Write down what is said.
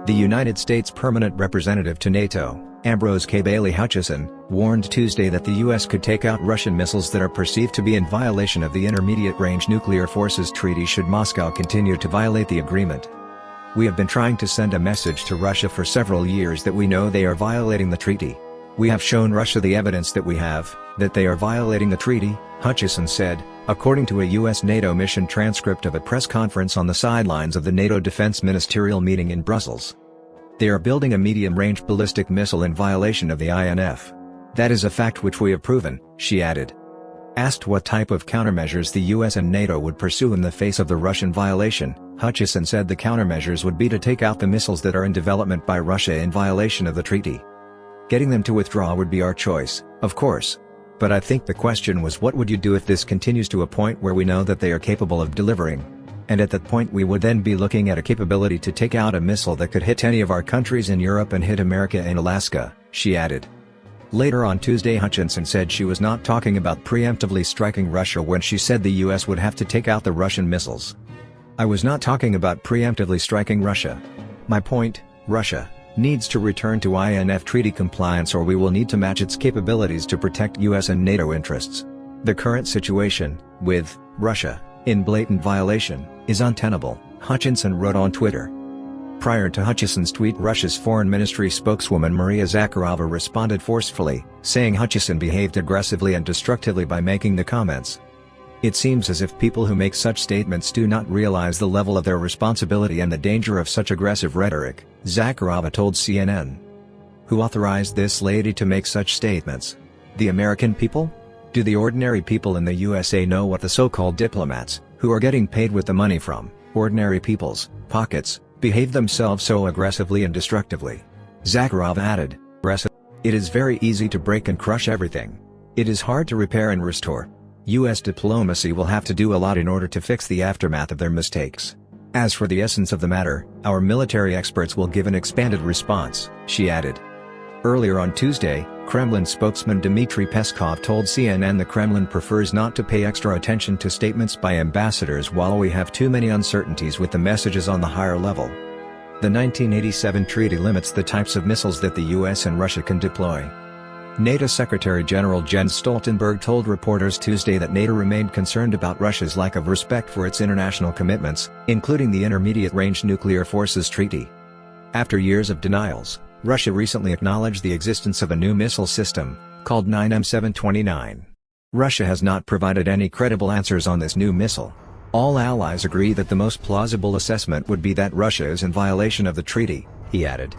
The United States Permanent Representative to NATO, Ambrose K. Bailey Hutchison, warned Tuesday that the U.S. could take out Russian missiles that are perceived to be in violation of the Intermediate-Range Nuclear Forces Treaty should Moscow continue to violate the agreement. "We have been trying to send a message to Russia for several years that we know they are violating the treaty. We have shown Russia the evidence that they are violating the treaty," Hutchison said, according to a U.S. NATO mission transcript of a press conference on the sidelines of the NATO Defense Ministerial meeting in Brussels. "They are building a medium-range ballistic missile in violation of the INF. That is a fact which we have proven," she added. Asked what type of countermeasures the US and NATO would pursue in the face of the Russian violation, Hutchison said the countermeasures would be to take out the missiles that are in development by Russia in violation of the treaty. "Getting them to withdraw would be our choice, of course. But I think the question was, what would you do if this continues to a point where we know that they are capable of delivering? And at that point we would then be looking at a capability to take out a missile that could hit any of our countries in Europe and hit America and Alaska," she added. Later on Tuesday, Hutchison said she was not talking about preemptively striking Russia when she said the US would have to take out the Russian missiles. "I was not talking about preemptively striking Russia. My point, Russia needs to return to INF treaty compliance, or we will need to match its capabilities to protect US and NATO interests. The current situation, with Russia in blatant violation, is untenable," Hutchison wrote on Twitter. Prior to Hutchison's tweet, Russia's Foreign Ministry spokeswoman Maria Zakharova responded forcefully, saying Hutchison behaved aggressively and destructively by making the comments. "It seems as if people who make such statements do not realize the level of their responsibility and the danger of such aggressive rhetoric," Zakharova told CNN. "Who authorized this lady to make such statements? The American people? Do the ordinary people in the USA know what the so-called diplomats, who are getting paid with the money from ordinary people's pockets, behave themselves so aggressively and destructively?" Zakharova added, "It is very easy to break and crush everything. It is hard to repair and restore. US diplomacy will have to do a lot in order to fix the aftermath of their mistakes. As for the essence of the matter, our military experts will give an expanded response," she added. Earlier on Tuesday, Kremlin spokesman Dmitry Peskov told CNN the Kremlin prefers not to pay extra attention to statements by ambassadors while we have too many uncertainties with the messages on the higher level. The 1987 treaty limits the types of missiles that the US and Russia can deploy. NATO Secretary-General Jens Stoltenberg told reporters Tuesday that NATO remained concerned about Russia's lack of respect for its international commitments, including the Intermediate-Range Nuclear Forces Treaty. After years of denials, Russia recently acknowledged the existence of a new missile system, called 9M729. Russia has not provided any credible answers on this new missile. "All allies agree that the most plausible assessment would be that Russia is in violation of the treaty," he added.